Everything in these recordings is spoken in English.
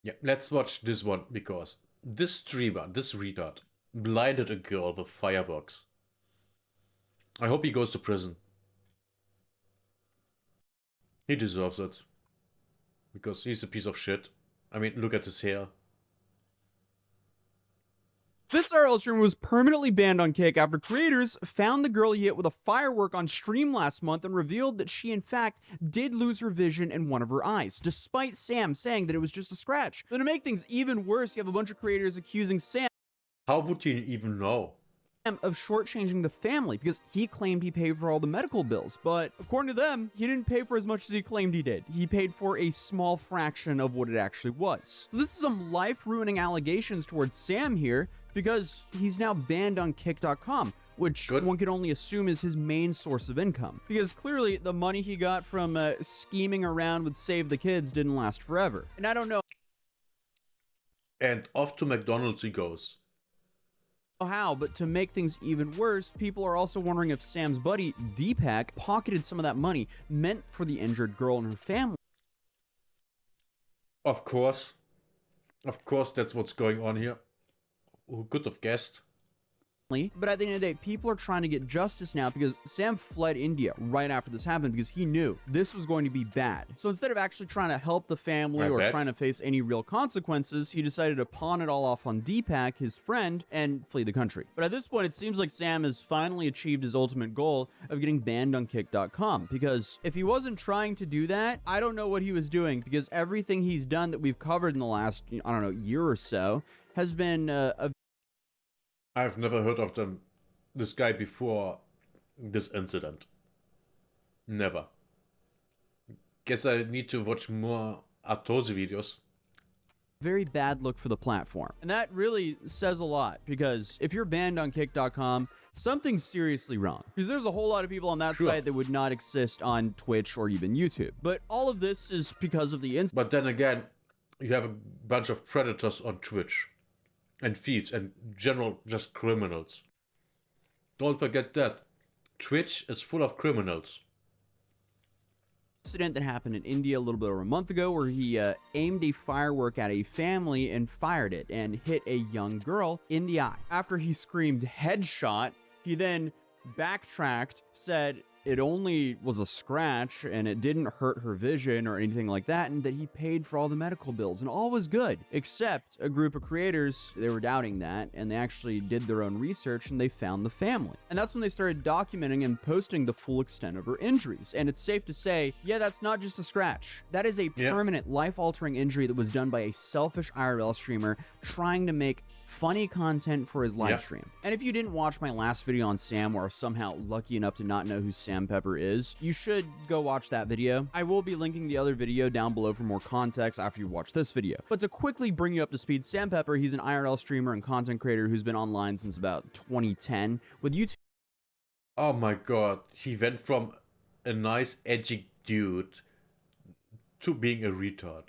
Yeah, let's watch this one because this streamer, this retard, blinded a girl with fireworks. I hope he goes to prison. He deserves it. Because he's a piece of shit. I mean, look at his hair. This IRL streamer was permanently banned on Kick after creators found the girl he hit with a firework on stream last month and revealed that she in fact did lose her vision in one of her eyes, despite Sam saying that it was just a scratch. So to make things even worse, you have a bunch of creators accusing Sam How would he even know? of shortchanging the family because he claimed he paid for all the medical bills, but according to them, he didn't pay for as much as he claimed he did. He paid for a small fraction of what it actually was. So this is some life-ruining allegations towards Sam here because he's now banned on Kick.com, which one could only assume is his main source of income. Because clearly the money he got from scheming around with Save the Kids didn't last forever. And I don't know. And off to McDonald's he goes. How, but to make things even worse, people are also wondering if Sam's buddy, Deepak, pocketed some of that money meant for the injured girl and her family. Of course. Of course that's what's going on here. Who could have guessed? But at the end of the day, people are trying to get justice now because Sam fled India right after this happened because he knew this was going to be bad. So instead of actually trying to help the family or trying to face any real consequences, he decided to pawn it all off on Deepak, his friend, and flee the country. But at this point, it seems like Sam has finally achieved his ultimate goal of getting banned on Kick.com, because if he wasn't trying to do that, I don't know what he was doing, because everything he's done that we've covered in the last, I don't know, year or so has been I've never heard of this guy before this incident. Never. Guess I need to watch more Atozy videos. very bad look for the platform. And that really says a lot, because if you're banned on Kick.com, something's seriously wrong. Because there's a whole lot of people on that site that would not exist on Twitch or even YouTube. But all of this is because of the But then again, you have a bunch of predators on Twitch. And thieves and general just criminals. Don't forget that. Twitch is full of criminals. Incident that happened in India a little bit over a month ago where he aimed a firework at a family and fired it and hit a young girl in the eye. After he screamed headshot, he then backtracked, said it only was a scratch and it didn't hurt her vision or anything like that, and that he paid for all the medical bills and all was good, except a group of creators, they were doubting that, and they actually did their own research and they found the family. And that's when they started documenting and posting the full extent of her injuries. And it's safe to say, yeah, that's not just a scratch. That is a permanent life-altering injury that was done by a selfish IRL streamer trying to make funny content for his live stream. And if you didn't watch my last video on Sam, or are somehow lucky enough to not know who Sam Pepper is, you should go watch that video. I will be linking the other video down below for more context after you watch this video. But to quickly bring you up to speed, Sam Pepper, he's an IRL streamer and content creator who's been online since about 2010 with YouTube. Oh my god, he went from a nice edgy dude to being a retard.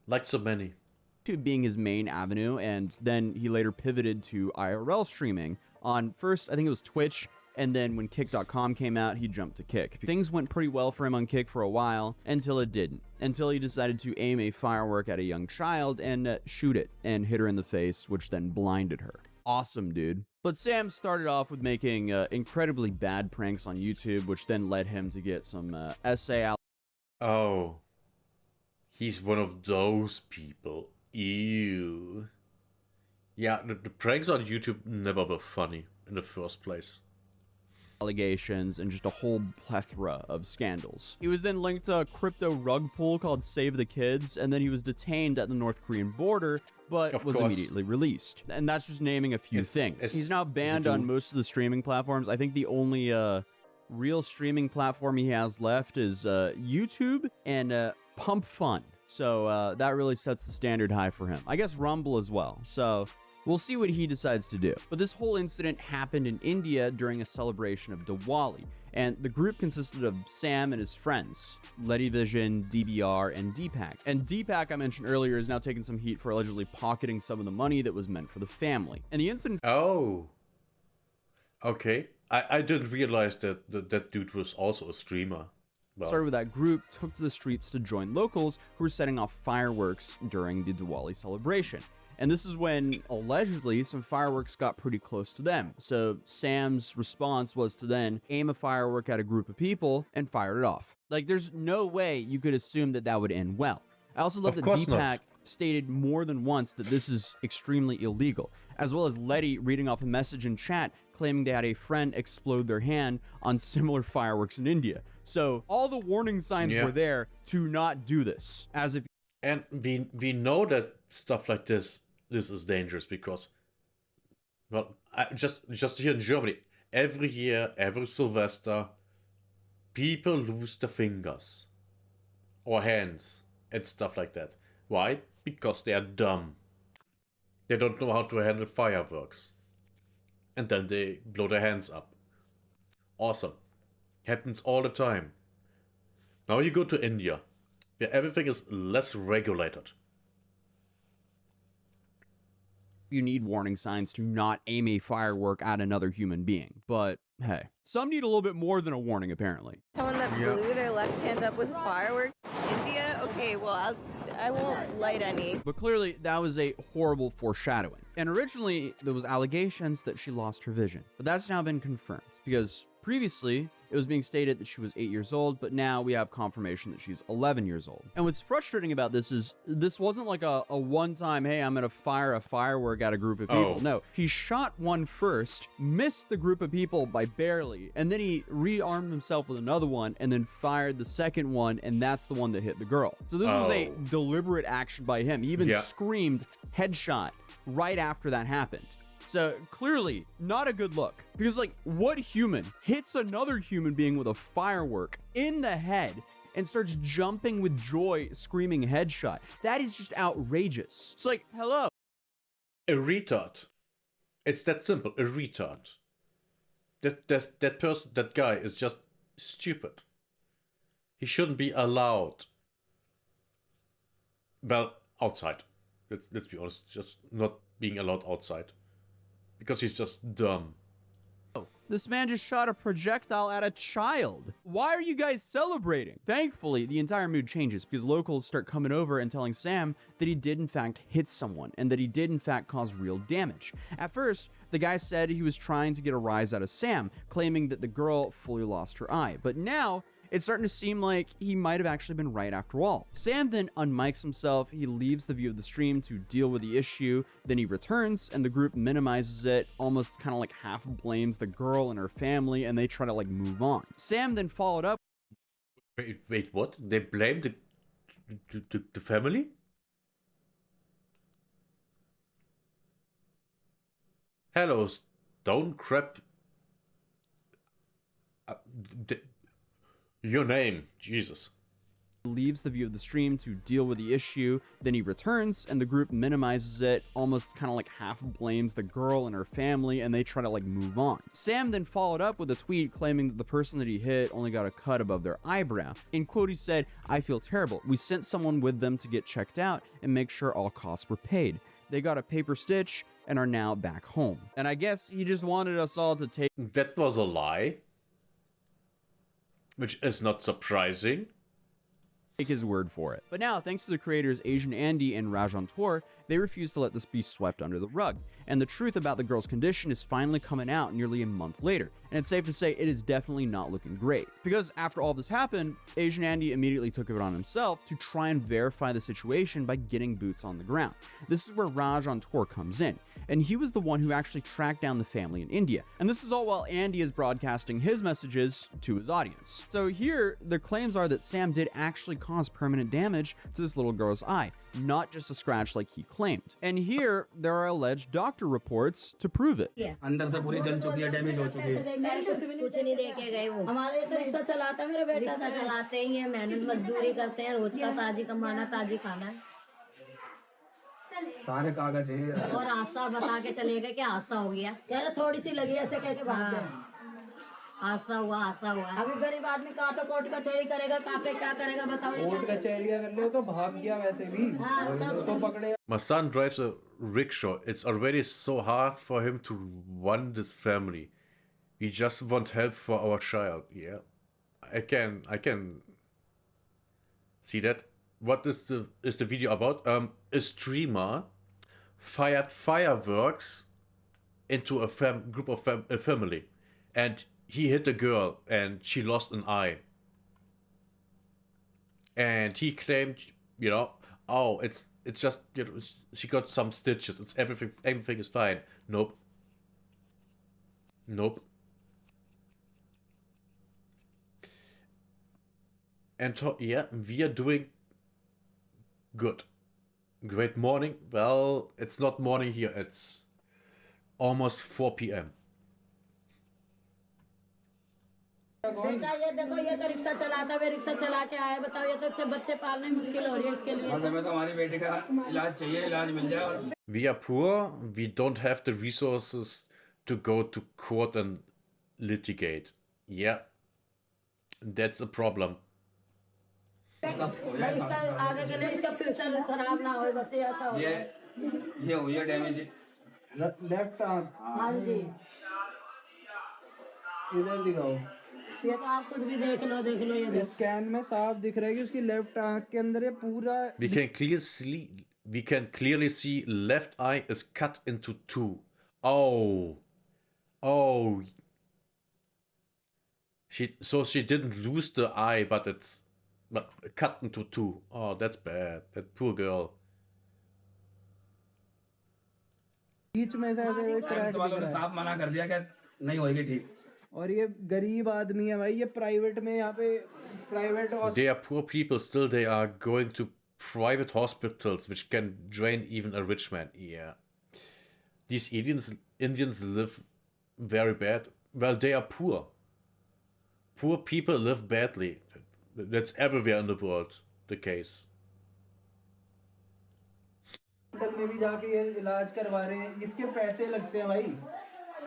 Like so many. Being his main avenue, and then he later pivoted to IRL streaming on first, I think it was Twitch, and then when Kick.com came out, he jumped to Kick. Things went pretty well for him on Kick for a while, until it didn't. Until he decided to aim a firework at a young child and shoot it, and hit her in the face, which then blinded her. Awesome, dude. But Sam started off with making incredibly bad pranks on YouTube, which then led him to get some essay out. Oh. He's one of those people. Ew. Yeah, the pranks on YouTube never were funny in the first place. Allegations and just a whole plethora of scandals. He was then linked to a crypto rug pull called Save the Kids, and then he was detained at the North Korean border, but was immediately released. And that's just naming a few things. He's now banned on most of the streaming platforms. I think the only real streaming platform he has left is YouTube and Pump Fun. So that really sets the standard high for him. I guess Rumble as well. So we'll see what he decides to do. But this whole incident happened in India during a celebration of Diwali. And the group consisted of Sam and his friends, Letty Vision, DBR, and Deepak. And Deepak, I mentioned earlier, is now taking some heat for allegedly pocketing some of the money that was meant for the family. And the incident... Oh. Okay. I didn't realize that that dude was also a streamer. Started with that group, took to the streets to join locals who were setting off fireworks during the Diwali celebration. And this is when, allegedly, some fireworks got pretty close to them. So Sam's response was to then aim a firework at a group of people and fire it off. Like, there's no way you could assume that that would end well. I also love that Deepak stated more than once that this is extremely illegal, as well as Letty reading off a message in chat claiming they had a friend explode their hand on similar fireworks in India. So all the warning signs were there to not do this, as if. And we know that stuff like this is dangerous because, well, just here in Germany, every year, every Sylvester, people lose their fingers or hands and stuff like that. Why? Because they are dumb. They don't know how to handle fireworks. And then they blow their hands up. Awesome. Happens all the time. Now you go to India, where everything is less regulated. You need warning signs to not aim a firework at another human being. But hey, some need a little bit more than a warning, apparently. Someone that blew their left hand up with fireworks. India? Okay, well, I won't light any. But clearly, that was a horrible foreshadowing. And originally, there was allegations that she lost her vision. But that's now been confirmed, because previously, it was being stated that she was 8 years old, but now we have confirmation that she's 11 years old. And what's frustrating about this is this wasn't like a one-time, hey, I'm gonna fire a firework at a group of people. No, he shot one first, missed the group of people by barely, and then he rearmed himself with another one and then fired the second one, and that's the one that hit the girl. So this was a deliberate action by him. He even screamed headshot right after that happened. So clearly not a good look, because like, what human hits another human being with a firework in the head and starts jumping with joy, screaming headshot? That is just outrageous. It's like, hello. A retard. It's that simple. A retard. That person, that guy is just stupid. He shouldn't be allowed. Well, outside. Let's be honest, just not being allowed outside. Because he's just dumb. This man just shot a projectile at a child. Why are you guys celebrating? Thankfully, the entire mood changes because locals start coming over and telling Sam that he did in fact hit someone and that he did in fact cause real damage. At first, the guy said he was trying to get a rise out of Sam, claiming that the girl fully lost her eye. But now, it's starting to seem like he might have actually been right after all. Sam then unmics himself, he leaves the view of the stream to deal with the issue, then he returns and the group minimizes it, almost kind of like half blames the girl and her family, and they try to like move on. Sam then followed up. Wait, what? They blame the family? Hello, stone crap. Your name, Jesus. Leaves the view of the stream to deal with the issue, then he returns and the group minimizes it, almost kind of like half blames the girl and her family, and they try to like move on. Sam then followed up with a tweet claiming that the person that he hit only got a cut above their eyebrow. In quote, he said, "I feel terrible. We sent someone with them to get checked out and make sure all costs were paid. They got a paper stitch and are now back home." And I guess he just wanted us all to take That was a lie. Which is not surprising. Take his word for it. But now, thanks to the creators Asian Andy and Rajan Tor, they refuse to let this be swept under the rug. And the truth about the girl's condition is finally coming out nearly a month later. And it's safe to say it is definitely not looking great. Because after all this happened, Asian Andy immediately took it on himself to try and verify the situation by getting boots on the ground. This is where Rajan Tor comes in. And he was the one who actually tracked down the family in India. And this is all while Andy is broadcasting his messages to his audience. So here, the claims are that Sam did actually cause permanent damage to this little girl's eye, not just a scratch like he claimed. And here, there are alleged doctor reports to prove it. अंदर से पूरी जल चुकी है, damage हो चुकी है। कुछ नहीं दे के गए वो। हमारे तो रिक्शा चलाता है मेरा बेटा। रिक्शा चलाते ही हैं, मेहनत मजदूरी करते हैं, रोज का ताजी कमाना ताजी खाना है। सारे कागज है। और हादसा बता के चले गए कि हादसा हो गया। यार थोड़ी सी लगी ऐसे कह के भाग गए। हादसा हुआ। अभी गरीब आदमी कहाँ पे कोर्ट कचहरी करेगा, कहाँ पे क्या करेगा बताओ। कोर्ट कचहरी कर ले तो भाग गया वैसे भी। उसको पकड़े। My son drives a rickshaw. It's already so hard for him to run this family. We just want help for our child. Yeah, I can see that. What is the video about? A streamer fired fireworks into a group of a family, and he hit a girl, and she lost an eye, and he claimed, you know, oh, it's just, you know, she got some stitches. It's everything is fine. Nope, nope. And yeah, we are doing good. Great morning. Well, it's not morning here. It's almost 4 p.m. कौन बेटा ये देखो ये तो rickshaw चलाता है rickshaw चला के आया बताओ ये तो बच्चे पालने मुश्किल हो रही है इसके लिए हमें तो हमारी बेटी का इलाज चाहिए इलाज मिल जाए We are poor. We don't have the resources to go to court and litigate. Yeah, that's a problem. भाई इसका आगे के लिए इसका फ्यूचर खराब ना हो बस ये ऐसा हो ये हुई है डैमेज लेफ्ट आर्म हाँ जी इधर दिखाओ ये तो आप खुद भी देख लो ये इस स्कैन में साफ दिख रहा है कि उसकी लेफ्ट आंख के अंदर ये पूरा We can clearly see left eye is cut into two. Oh, oh. She didn't lose the eye, but cut into two. Oh, that's bad. That poor girl. बीच में से ऐसे क्रैक दिख रहा है साफ मना कर दिया कि नहीं होएगी ठीक और ये गरीब आदमी है भाई ये प्राइवेट में यहाँ पे private They are poor people still. They are going to private hospitals, which can drain even a rich man. Yeah. These Indians live very bad. Well, they are poor. Poor people live badly. That's everywhere in the world the case. में भी जाके ये इलाज करवा रहे हैं इसके पैसे लगते हैं भाई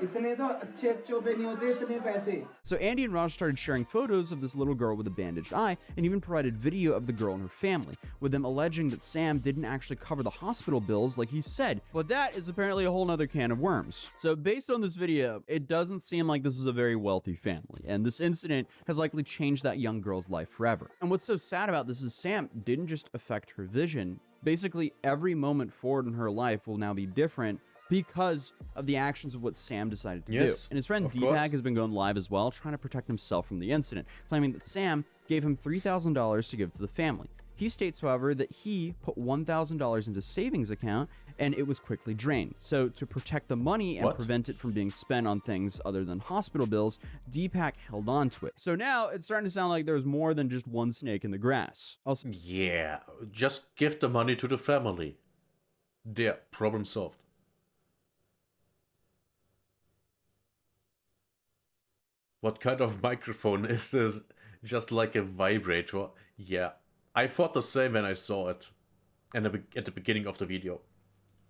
इतने तो अच्छे पे नहीं होते इतने पैसे So Andy and Raj started sharing photos of this little girl with a bandaged eye and even provided video of the girl and her family, with them alleging that Sam didn't actually cover the hospital bills like he said. But that is apparently a whole nother can of worms. So based on this video, it doesn't seem like this is a very wealthy family, and this incident has likely changed that young girl's life forever. And what's so sad about this is Sam didn't just affect her vision. Basically, every moment forward in her life will now be different because of the actions of what Sam decided to do. And his friend Deepak has been going live as well, trying to protect himself from the incident, claiming that Sam gave him $3,000 to give to the family. He states, however, that he put $1,000 into savings account and it was quickly drained. So to protect the money and prevent it from being spent on things other than hospital bills, Deepak held on to it. So now it's starting to sound like there's more than just one snake in the grass. Yeah, just give the money to the family. There, problem solved. What kind of microphone is this? Just like a vibrator? Yeah, I thought the same when I saw it at the beginning of the video.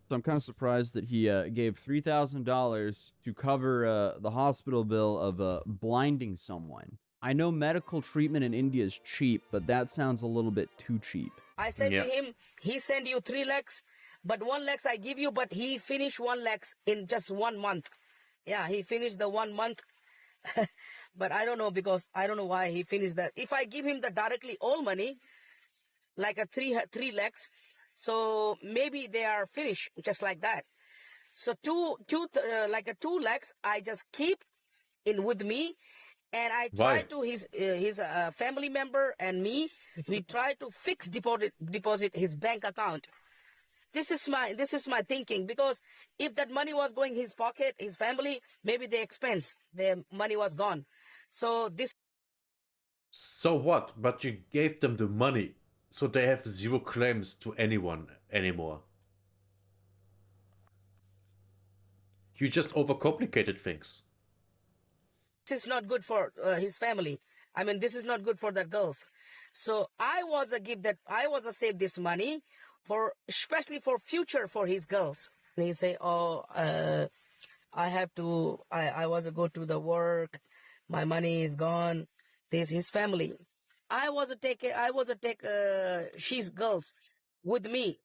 So I'm kind of surprised that he gave $3,000 to cover the hospital bill of blinding someone. I know medical treatment in India is cheap, but that sounds a little bit too cheap. I said to him, he sent you 3 lakhs, but 1 lakh I give you, but he finished 1 lakh in just 1 month. Yeah, he finished the 1 month. But I don't know, because I don't know why he finished that. If I give him the directly all money, like a 3 lakhs, so maybe they are finished just like that. So like a 2 lakhs, I just keep in with me, and I try to his family member and me. We try to fix deposit his bank account. This is my thinking, because if that money was going his pocket, his family, maybe the expense, the money was gone. So this. So what? But you gave them the money, so they have zero claims to anyone anymore. You just overcomplicated things. This is not good for his family. I mean, this is not good for the girls. So I was save this money for, especially for future for his girls. And he say, oh, I have to, I was to go to the work, my money is gone. This his family. I was to take she's girls with me.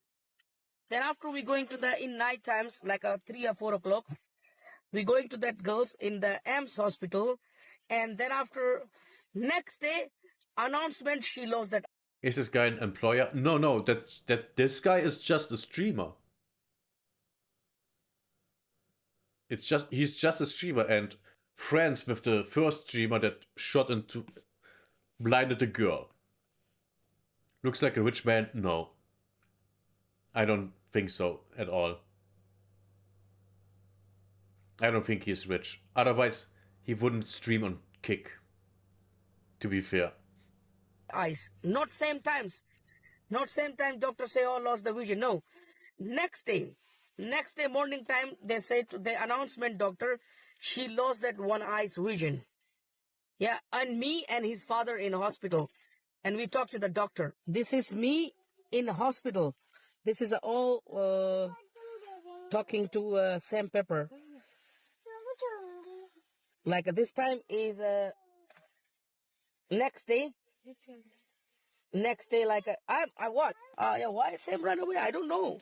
Then after we going to the in night times, like 3 or 4 o'clock, we going to that girls in the AMS hospital, and then after Next day, announcement she lost that. Is this guy an employer? No, this guy is just a streamer. He's just a streamer and friends with the first streamer that blinded the girl. Looks like a rich man? No. I don't think so at all. I don't think he's rich. Otherwise, he wouldn't stream on Kick. To be fair. Eyes. Not same times. Not same time doctor say, oh, lost the vision. No. Next day morning time, they say to the announcement doctor, she lost that one eye's vision. Yeah, and me and his father in hospital. And we talked to the doctor. This is me in hospital. This is all talking to Sam Pepper. Like this time is next day. Next day, like I what? Yeah, why Sam ran away? I don't know.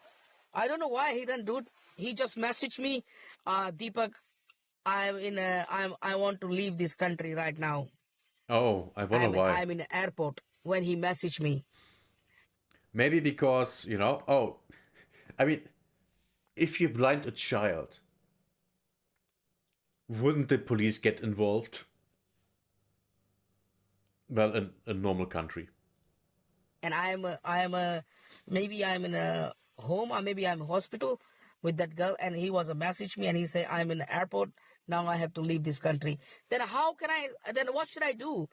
I don't know why he didn't do it. He just messaged me, Deepak, I want to leave this country right now. Oh, I wonder why. I'm in the airport when he messaged me. Maybe because, I mean, if you blind a child, wouldn't the police get involved? Well, in a normal country. And maybe I'm in a home or maybe I'm in hospital with that girl, and he was a message me and he said, I'm in the airport, now I have to leave this country. Then what should I do?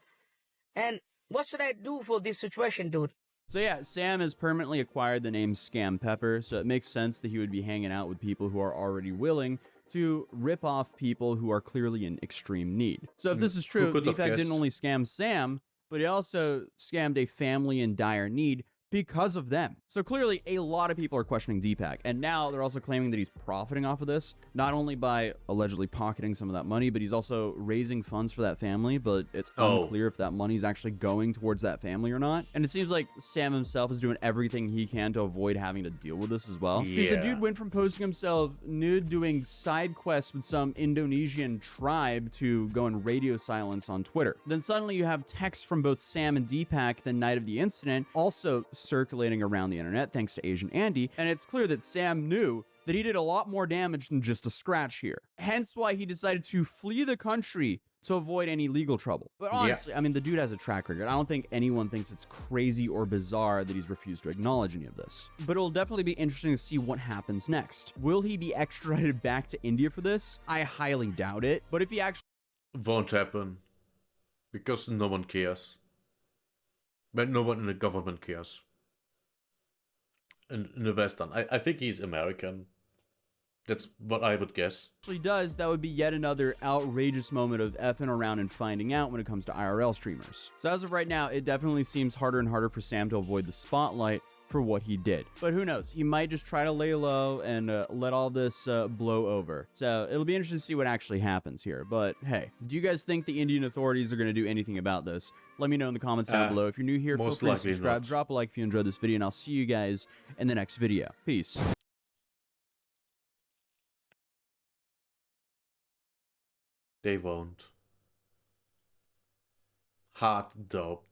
And what should I do for this situation, dude? So yeah, Sam has permanently acquired the name Scam Pepper, so it makes sense that he would be hanging out with people who are already willing to rip off people who are clearly in extreme need. So if this is true, Deepak didn't only scam Sam, but he also scammed a family in dire need because of them. So clearly, a lot of people are questioning Deepak, and now they're also claiming that he's profiting off of this, not only by allegedly pocketing some of that money, but he's also raising funds for that family, but it's unclear if that money is actually going towards that family or not. And it seems like Sam himself is doing everything he can to avoid having to deal with this as well. Because the dude went from posting himself nude doing side quests with some Indonesian tribe to going radio silence on Twitter. Then suddenly you have texts from both Sam and Deepak the night of the incident, also circulating around the internet thanks to Asian Andy, and it's clear that Sam knew that he did a lot more damage than just a scratch here. Hence why he decided to flee the country to avoid any legal trouble. But honestly, I mean, the dude has a track record. I don't think anyone thinks it's crazy or bizarre that he's refused to acknowledge any of this. But it'll definitely be interesting to see what happens next. Will he be extradited back to India for this? I highly doubt it. But if he actually... Won't happen. Because no one cares. But no one in the government cares. In the Western. I think he's American. That's what I would guess. Actually does, that would be yet another outrageous moment of effing around and finding out when it comes to IRL streamers. So as of right now, it definitely seems harder and harder for Sam to avoid the spotlight for what he did. But who knows? He might just try to lay low and let all this blow over. So it'll be interesting to see what actually happens here. But hey, do you guys think the Indian authorities are going to do anything about this? Let me know in the comments down below. If you're new here, feel free to subscribe, drop a like if you enjoyed this video, and I'll see you guys in the next video. Peace. They won't. Hard dope.